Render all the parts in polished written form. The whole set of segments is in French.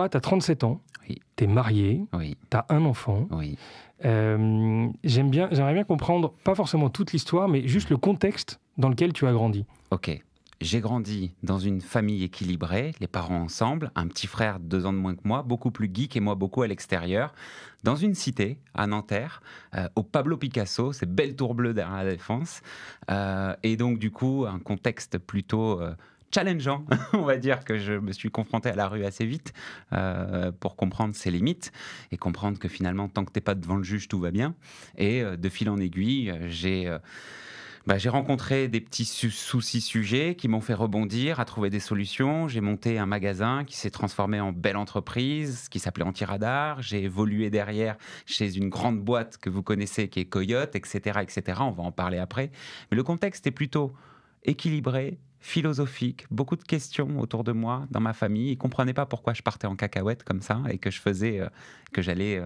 toi, tu as 37 ans, Oui. tu es marié, Oui. tu as un enfant. Oui. J'aimerais bien comprendre, pas forcément toute l'histoire, mais juste le contexte dans lequel tu as grandi. Ok. J'ai grandi dans une famille équilibrée, les parents ensemble, un petit frère 2 ans de moins que moi, beaucoup plus geek et moi beaucoup à l'extérieur, dans une cité à Nanterre, au Pablo Picasso, c'est belle tour bleue derrière la Défense, et donc du coup un contexte plutôt challengeant, on va dire que je me suis confronté à la rue assez vite pour comprendre ses limites et comprendre que finalement tant que t'es pas devant le juge tout va bien, et de fil en aiguille j'ai rencontré des petits soucis sujets qui m'ont fait rebondir, à trouver des solutions. J'ai monté un magasin qui s'est transformé en belle entreprise, qui s'appelait Antiradar. J'ai évolué derrière chez une grande boîte que vous connaissez, qui est Coyote, etc., etc. On va en parler après. Mais le contexte est plutôt équilibré, philosophique, beaucoup de questions autour de moi, dans ma famille. Ils ne comprenaient pas pourquoi je partais en cacahuète comme ça et que j'allais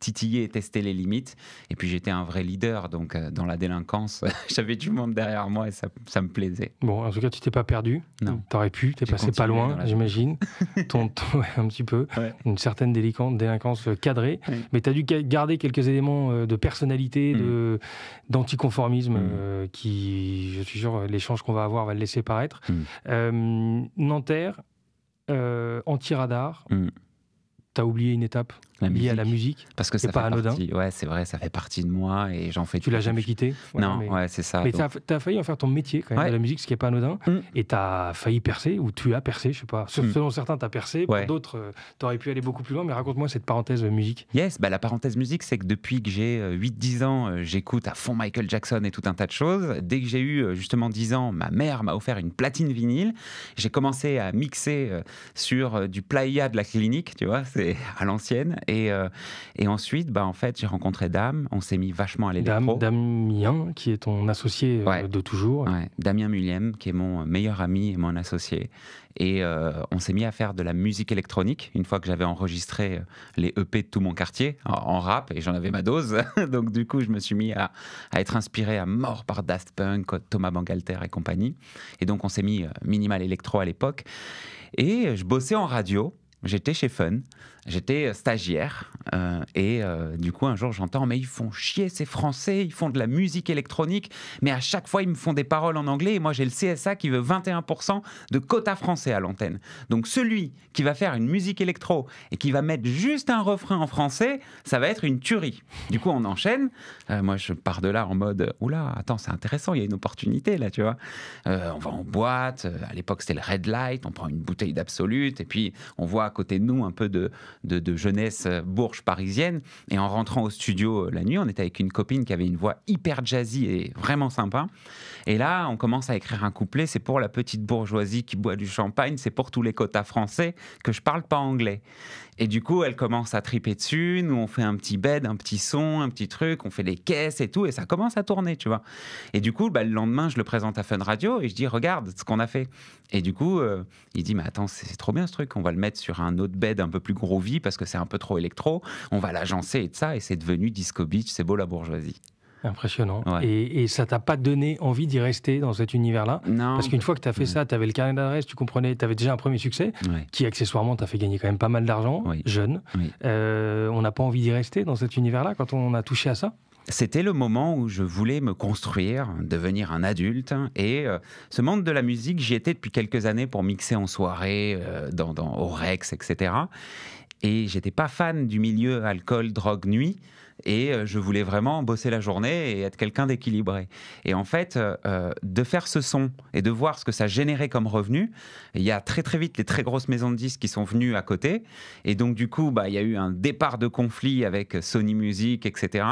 titiller et tester les limites. Et puis j'étais un vrai leader, donc dans la délinquance, j'avais du monde derrière moi et ça me plaisait. Bon, en tout cas, tu t'es pas perdu. Non. T'aurais pu, t'es J'ai passé pas continué loin, dans la j'imagine. Ouais, un petit peu. Ouais. Une certaine délinquance cadrée. Oui. Mais tu as dû garder quelques éléments de personnalité, d'anticonformisme, qui, je suis sûr, l'échange qu'on va avoir va le laisser paraître. Nanterre, Antiradar, t'as oublié une étape liée à la musique. Parce que c'est ça pas fait anodin. partie. Ouais, c'est vrai, ça fait partie de moi et j'en fais. Tu l'as jamais quitté. Voilà, Non, ouais, c'est ça. Mais donc... t'as failli en faire ton métier quand même, de la musique, ce qui est pas anodin. Et t'as failli percer, ou tu as percé, je sais pas. Selon certains, t'as percé. Pour d'autres, t'aurais pu aller beaucoup plus loin. Mais raconte-moi cette parenthèse musique. Yes, la parenthèse musique, c'est que depuis que j'ai 8-10 ans, j'écoute à fond Michael Jackson et tout un tas de choses. Dès que j'ai eu justement 10 ans, ma mère m'a offert une platine vinyle. J'ai commencé à mixer sur du Playa de la Clinique, tu vois, c'est à l'ancienne. Et ensuite, en fait, j'ai rencontré Dame, on s'est mis vachement à l'électro. Damien, qui est ton associé de toujours. Ouais, Damien Muliem, qui est mon meilleur ami et mon associé. Et on s'est mis à faire de la musique électronique, une fois que j'avais enregistré les EP de tout mon quartier, en rap, et j'en avais ma dose. Donc du coup, je me suis mis à être inspiré à mort par Daft Punk, Thomas Bangalter et compagnie. Et donc, on s'est mis minimal électro à l'époque. Et je bossais en radio. J'étais chez Fun, j'étais stagiaire et du coup un jour j'entends mais ils font chier ces Français, ils font de la musique électronique mais à chaque fois ils me font des paroles en anglais et moi j'ai le CSA qui veut 21% de quota français à l'antenne. Donc celui qui va faire une musique électro et qui va mettre juste un refrain en français, ça va être une tuerie. Du coup on enchaîne, moi je pars de là en mode oula attends c'est intéressant, il y a une opportunité là tu vois. On va en boîte, à l'époque c'était le Red Light, on prend une bouteille d'Absolute et puis on voit à côté de nous un peu de jeunesse bourge parisienne. Et en rentrant au studio la nuit, on était avec une copine qui avait une voix hyper jazzy et vraiment sympa. Et là, on commence à écrire un couplet. C'est pour la petite bourgeoisie qui boit du champagne. C'est pour tous les quotas français que je parle pas anglais. Et du coup, elle commence à triper dessus. Nous, on fait un petit bed, un petit son, un petit truc. On fait les caisses et tout. Et ça commence à tourner, tu vois. Et du coup, le lendemain, je le présente à Fun Radio et je dis, regarde ce qu'on a fait. Et du coup, il dit, mais attends, c'est trop bien ce truc. On va le mettre sur un autre bed un peu plus groovy parce que c'est un peu trop électro. On va l'agencer et de ça. Et c'est devenu Disco Beach. C'est beau la bourgeoisie. Impressionnant. Ouais. Et ça t'a pas donné envie d'y rester dans cet univers-là? Non. Parce qu'une fois que tu as fait ça, tu avais le carnet d'adresse, tu comprenais, tu avais déjà un premier succès, qui accessoirement t'a fait gagner quand même pas mal d'argent, jeune. On n'a pas envie d'y rester dans cet univers-là quand on a touché à ça? C'était le moment où je voulais me construire, devenir un adulte. Et ce monde de la musique, j'y étais depuis quelques années pour mixer en soirée, au Rex, etc. Et j'étais pas fan du milieu alcool, drogue, nuit. Et je voulais vraiment bosser la journée et être quelqu'un d'équilibré. Et en fait, de faire ce son et de voir ce que ça générait comme revenu, il y a très très vite les très grosses maisons de disques qui sont venues à côté. Et donc du coup, il y a eu un départ de conflit avec Sony Music, etc.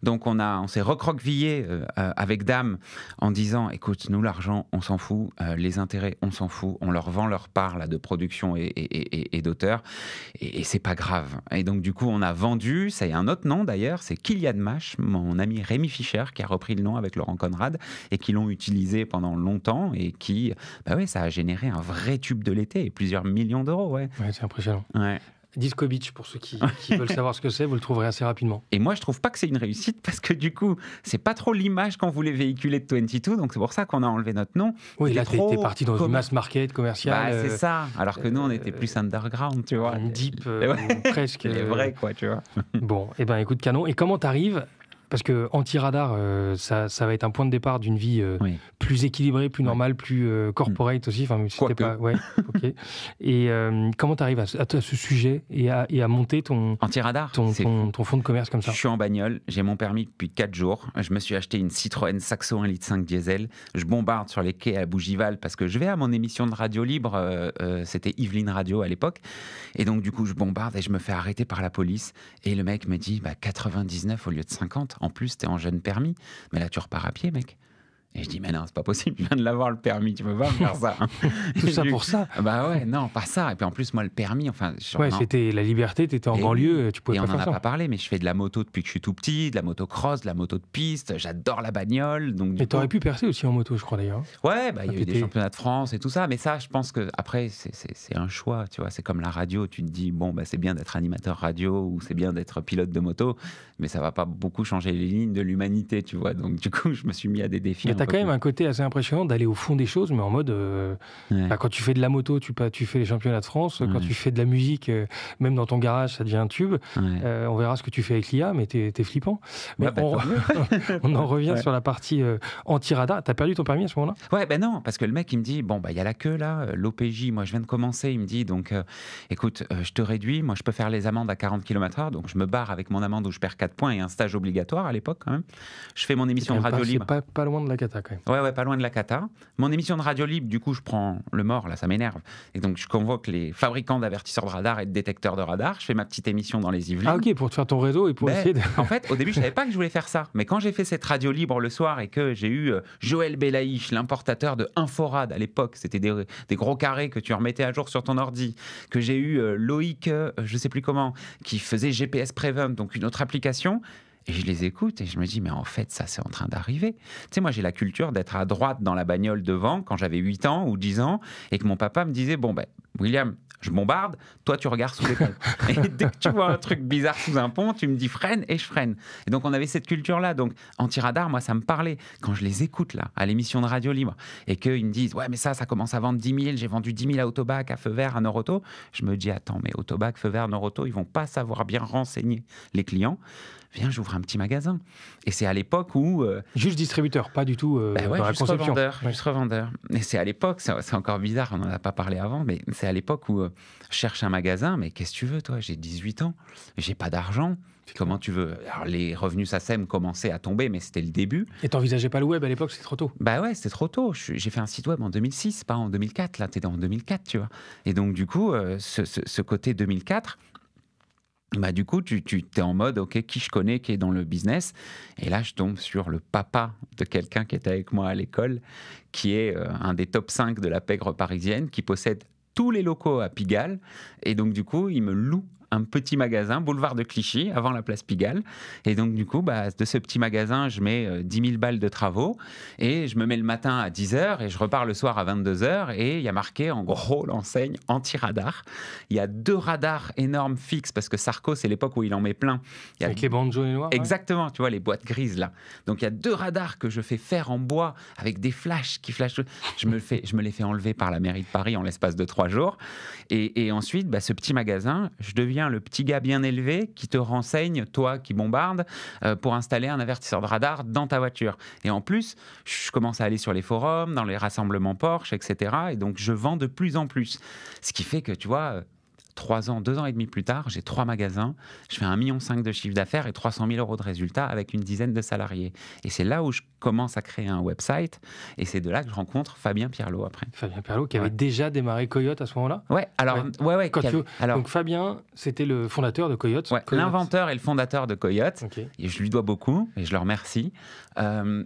Donc on s'est recroquevillé avec Dame en disant, écoute, nous l'argent, on s'en fout, les intérêts, on s'en fout, on leur vend leur part là, de production et d'auteur, et c'est pas grave. Et donc du coup, on a vendu, ça y a un autre nom d'ailleurs, c'est Kylian Mash, mon ami Rémi Fischer, qui a repris le nom avec Laurent Conrad et qui l'ont utilisé pendant longtemps et qui, ça a généré un vrai tube de l'été et plusieurs millions d'euros. Ouais, c'est impressionnant. Ouais. Disco Beach, pour ceux qui veulent savoir ce que c'est, vous le trouverez assez rapidement. Et moi, je trouve pas que c'est une réussite parce que du coup, c'est pas trop l'image qu'on voulait véhiculer de 22, donc c'est pour ça qu'on a enlevé notre nom. Oui, là, t'es parti dans une mass market commercial. C'est ça. Alors que nous, on était plus underground, tu vois. Deep, presque. Les vrais, quoi, tu vois. Bon, et ben écoute, canon. Et comment t'arrives? Parce que Anti-Radar, ça va être un point de départ d'une vie plus équilibrée, plus normale, plus corporate aussi. Enfin, c'était pas. Ouais, ok. Et comment tu arrives à ce sujet et à monter ton Anti-Radar, ton fonds de commerce comme ça? Je suis en bagnole, j'ai mon permis depuis 4 jours. Je me suis acheté une Citroën Saxo 1,5 litre diesel. Je bombarde sur les quais à Bougival parce que je vais à mon émission de radio libre. C'était Yveline Radio à l'époque. Et donc, du coup, je bombarde et je me fais arrêter par la police. Et le mec me dit 99 au lieu de 50. En plus, t'es en jeune permis. Mais là, tu repars à pied, mec. Et je dis, mais non, c'est pas possible, je viens de l'avoir le permis, tu peux pas me faire ça. Tout ça pour ça? Bah ouais, non, pas ça. Et puis en plus, moi, le permis, enfin... Ouais, c'était la liberté, t'étais en banlieue, tu pouvais pas faire ça. Et on en a pas parlé, mais je fais de la moto depuis que je suis tout petit, de la moto cross, de la moto de piste, j'adore la bagnole. Donc, mais t'aurais pu percer aussi en moto, je crois d'ailleurs. Ouais, il y a eu des championnats de France et tout ça, mais ça, je pense que après c'est un choix, tu vois. C'est comme la radio, tu te dis, bon, c'est bien d'être animateur radio ou c'est bien d'être pilote de moto, mais ça va pas beaucoup changer les lignes de l'humanité, tu vois. Donc du coup, je me suis mis à des défis. Mais t'as quand même un côté assez impressionnant d'aller au fond des choses, mais en mode quand tu fais de la moto, tu fais les championnats de France. Quand tu fais de la musique, même dans ton garage, ça devient un tube. On verra ce que tu fais avec l'IA, mais t'es flippant. Mais on en revient sur la partie anti-radar. T'as perdu ton permis à ce moment-là? Ouais, ben non, parce que le mec il me dit il y a la queue là, l'OPJ, moi je viens de commencer, il me dit donc écoute, je te réduis, moi je peux faire les amendes à 40 km/h, donc je me barre avec mon amende où je perds 4 points et un stage obligatoire à l'époque quand même. Je fais mon émission de radio libre. C'est pas loin de la cata quand même. Ouais, pas loin de la cata. Mon émission de radio libre, du coup, je prends le mort, là, ça m'énerve. Et donc, je convoque les fabricants d'avertisseurs de radar et de détecteurs de radar. Je fais ma petite émission dans les Yvelines. Ah, ok, pour te faire ton réseau et pour essayer de... En fait, au début, je savais pas que je voulais faire ça. Mais quand j'ai fait cette radio libre le soir et que j'ai eu Joël Belaïch, l'importateur de Inforad à l'époque, c'était des gros carrés que tu remettais à jour sur ton ordi, que j'ai eu Loïc, je sais plus comment, qui faisait GPS Prevent, donc une autre application. Et je les écoute et je me dis, mais en fait, ça, c'est en train d'arriver. Tu sais, moi, j'ai la culture d'être à droite dans la bagnole devant quand j'avais 8 ans ou 10 ans et que mon papa me disait, William, je bombarde, toi, tu regardes sous les ponts. Et dès que tu vois un truc bizarre sous un pont, tu me dis freine et je freine. Et donc, on avait cette culture-là. Donc, anti-radar, moi, ça me parlait. Quand je les écoute, là, à l'émission de Radio Libre, et qu'ils me disent, ouais, mais ça commence à vendre 10 000, j'ai vendu 10 000 à Autobac, à Feu Vert, à Noroto. Je me dis, attends, mais Autobac, Feu Vert, Noroto, ils vont pas savoir bien renseigner les clients. Viens, j'ouvre un petit magasin. Et c'est à l'époque où... Juste distributeur, pas du tout dans la conception. Juste revendeur. Et c'est à l'époque, c'est encore bizarre, on n'en a pas parlé avant, mais c'est à l'époque où je cherche un magasin, mais qu'est-ce que tu veux, toi? J'ai 18 ans, j'ai pas d'argent. Comment tu veux? Alors, les revenus SACEM commençaient à tomber, mais c'était le début. Et t'envisageais pas le web à l'époque, c'était trop tôt? Ouais, c'était trop tôt. J'ai fait un site web en 2006, pas en 2004. Là, t'étais en 2004, tu vois. Et donc, du coup, ce côté 2004... du coup, tu es en mode, ok, qui je connais, qui est dans le business. Et là, je tombe sur le papa de quelqu'un qui était avec moi à l'école, qui est un des top 5 de la pègre parisienne, qui possède tous les locaux à Pigalle. Et donc, du coup, il me loue un petit magasin, boulevard de Clichy, avant la place Pigalle. Et donc, du coup, de ce petit magasin, je mets 10 000 balles de travaux et je me mets le matin à 10h et je repars le soir à 22h et il y a marqué, en gros, l'enseigne anti-radar. Il y a 2 radars énormes fixes parce que Sarko, c'est l'époque où il en met plein. Avec les bandes jaunes et noires. Exactement, ouais. Tu vois, les boîtes grises, là. Donc, il y a 2 radars que je fais faire en bois avec des flashs qui flashent. Je me les fais enlever par la mairie de Paris en l'espace de 3 jours. Et ensuite, ce petit magasin, je deviens le petit gars bien élevé qui te renseigne, toi qui bombarde, pour installer un avertisseur de radar dans ta voiture. Et en plus, je commence à aller sur les forums, dans les rassemblements Porsche, etc. Et donc, je vends de plus en plus. Ce qui fait que, tu vois... 2 ans et demi plus tard, j'ai 3 magasins, je fais 1,5 million de chiffre d'affaires et 300 000 euros de résultats avec une dizaine de salariés. Et c'est là où je commence à créer un website et c'est de là que je rencontre Fabien Pierlot après. Fabien Pierlot qui avait déjà démarré Coyote à ce moment-là? Donc Fabien, c'était le fondateur de Coyote. Coyote. L'inventeur et le fondateur de Coyote. Okay. Et je lui dois beaucoup et je le remercie. Je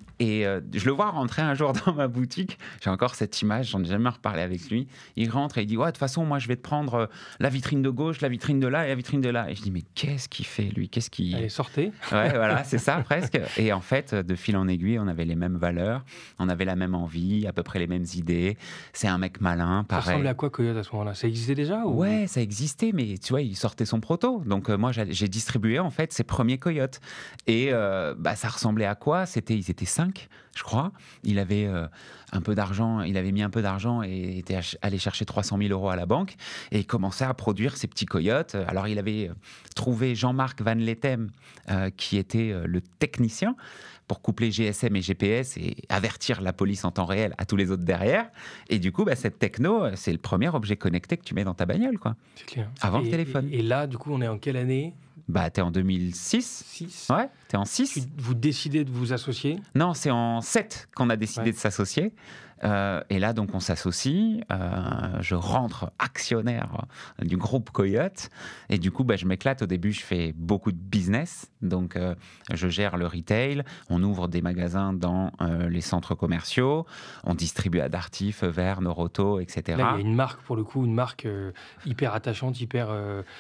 le vois rentrer un jour dans ma boutique. J'ai encore cette image, j'en ai jamais reparlé avec lui. Il rentre et il dit, de toute façon, moi je vais te prendre la vitrine vitrine de gauche, la vitrine de là et la vitrine de là. Et je dis, mais qu'est-ce qu'il fait, lui? Qu'est-ce qu'il... Allez, sortez. Ouais, voilà, c'est ça, presque. Et en fait, de fil en aiguille, on avait les mêmes valeurs, on avait la même envie, à peu près les mêmes idées. C'est un mec malin, pareil. Ça ressemblait à quoi, Coyote, à ce moment-là? Ça existait déjà ou... Ouais, ça existait, mais tu vois, il sortait son proto. Donc moi, j'ai distribué en fait ses premiers Coyotes. Et ça ressemblait à quoi? Ils étaient 5, je crois. Il avait un peu d'argent, il avait mis un peu d'argent et était allé chercher 300 000 € à la banque. Et il commençait à produire ses petits Coyotes. Alors il avait trouvé Jean-Marc Van Lethem, qui était le technicien, pour coupler GSM et GPS et avertir la police en temps réel à tous les autres derrière. Et du coup, cette techno, c'est le premier objet connecté que tu mets dans ta bagnole, quoi. C'est clair. Avant le téléphone. Et là, du coup, on est en quelle année? T'es en 2006. 6. Ouais, t'es en 6. Vous décidez de vous associer? Non, c'est en 7 qu'on a décidé de s'associer. Et là, donc, on s'associe. Je rentre actionnaire du groupe Coyote. Et du coup, je m'éclate. Au début, je fais beaucoup de business. Donc, je gère le retail. On ouvre des magasins dans les centres commerciaux. On distribue à Darty, Feu Vert, Noroto, etc. Là, il y a une marque, pour le coup, une marque hyper attachante, hyper...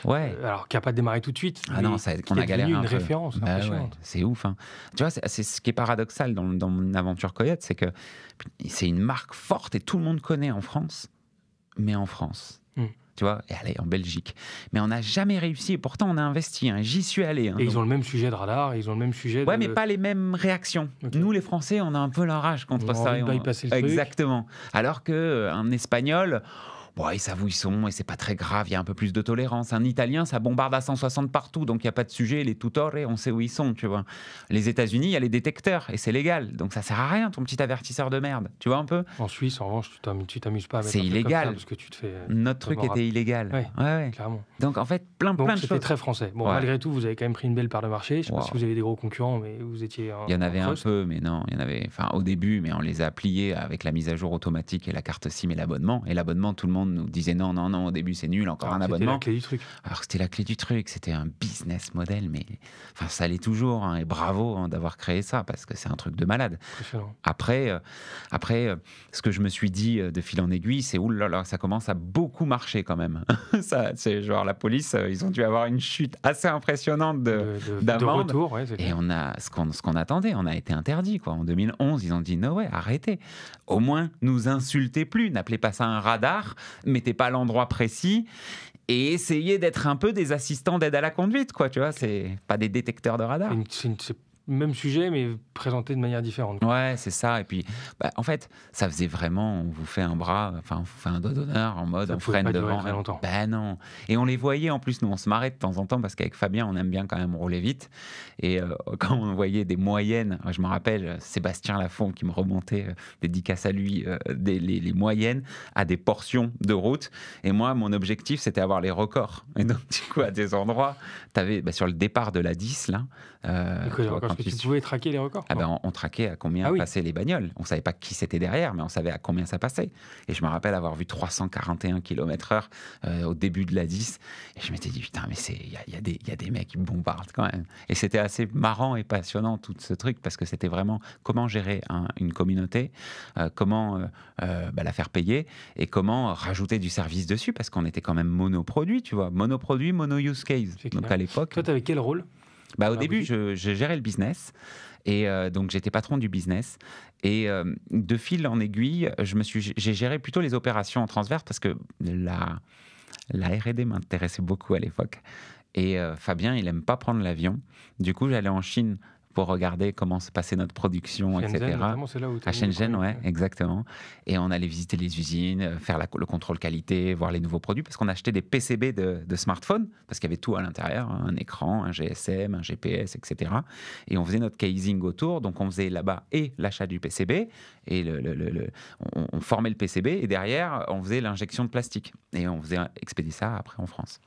alors, qui n'a pas démarré tout de suite. Ah non, on a galéré un peu. Une référence impressionnante. Ouais, c'est ouf. Hein. Tu vois, c'est ce qui est paradoxal dans mon aventure Coyote, c'est que c'est une marque forte et tout le monde connaît en France, mais en France. Tu vois, et allez, en Belgique. Mais on n'a jamais réussi, et pourtant on a investi, hein, j'y suis allé. Hein, et ils ont le même sujet de radar, ils ont le même sujet mais pas les mêmes réactions. Okay. Nous, les Français, on a un peu la rage contre ça. Exactement. Alors qu'un Espagnol... ils savent où ils sont et c'est pas très grave, il y a un peu plus de tolérance. Un Italien, ça bombarde à 160 partout, donc il n'y a pas de sujet, les tutore, on sait où ils sont, tu vois. Les États-Unis, il y a les détecteurs et c'est légal, donc ça sert à rien ton petit avertisseur de merde, tu vois un peu. En Suisse, en revanche, tu t'amuses pas à mettre c'est illégal. Comme ça parce que tu te fais. Notre truc était illégal. Ouais, clairement. Donc en fait, plein de choses. C'était très français. Bon, malgré tout, vous avez quand même pris une belle part de marché. Je sais pas si vous avez des gros concurrents, mais vous étiez. Il y en avait un peu, mais non, il y en avait. Enfin, au début, mais on les a pliés avec la mise à jour automatique et la carte SIM et l'abonnement. Et l'abonnement, tout le monde nous disait non, au début c'est nul, encore un abonnement. C'était la clé du truc. Alors c'était la clé du truc, c'était un business model, mais enfin ça l'est toujours, hein, et bravo d'avoir créé ça, parce que c'est un truc de malade. Après, ce que je me suis dit de fil en aiguille, c'est oulala, ça commence à beaucoup marcher quand même. Ça, c'est genre la police, ils ont dû avoir une chute assez impressionnante d'amende. De retour, et on a ce qu'on attendait, on a été interdit, quoi. En 2011, ils ont dit no way, arrêtez. Au moins, nous insultez plus, n'appelez pas ça un radar, mettez pas l'endroit précis et essayer d'être un peu des assistants d'aide à la conduite, quoi, tu vois, c'est pas des détecteurs de radar. C'est même sujet, mais présenté de manière différente. Ouais, c'est ça. Et puis, en fait, ça faisait vraiment, on vous fait un bras, enfin, on vous fait un doigt d'honneur en mode, on freine devant. Très longtemps. Non. Et on les voyait en plus, nous, on se marrait de temps en temps parce qu'avec Fabien, on aime bien quand même rouler vite. Et quand on voyait des moyennes, je me rappelle Sébastien Lafont qui me remontait, dédicace à lui, les moyennes à des portions de route. Et moi, mon objectif, c'était avoir les records. Et donc, du coup, à des endroits, t'avais, sur le départ de la 10, là. Tu pouvais traquer les records. On traquait à combien passaient les bagnoles. On ne savait pas qui c'était derrière, mais on savait à combien ça passait. Et je me rappelle avoir vu 341 km/h au début de la 10. Et je m'étais dit, putain, mais il y a des mecs qui bombardent quand même. Et c'était assez marrant et passionnant, tout ce truc, parce que c'était vraiment comment gérer une communauté, comment la faire payer et comment rajouter du service dessus, parce qu'on était quand même monoproduit, tu vois. Monoproduit, mono-use case. Donc à l'époque... Toi, tu avais quel rôle ? Au début, je gérais le business et donc j'étais patron du business et de fil en aiguille, j'ai géré plutôt les opérations en transverse parce que la R&D m'intéressait beaucoup à l'époque et Fabien, il aime pas prendre l'avion. Du coup, j'allais en Chine pour regarder comment se passait notre production, Shenzhen, etc. C'est là où à Shenzhen, ouais, exactement. Et on allait visiter les usines, faire le contrôle qualité, voir les nouveaux produits, parce qu'on achetait des PCB de smartphones, parce qu'il y avait tout à l'intérieur, un écran, un GSM, un GPS, etc. Et on faisait notre casing autour, donc on faisait là-bas et l'achat du PCB, et on formait le PCB, et derrière, on faisait l'injection de plastique. Et on faisait expédier ça après en France.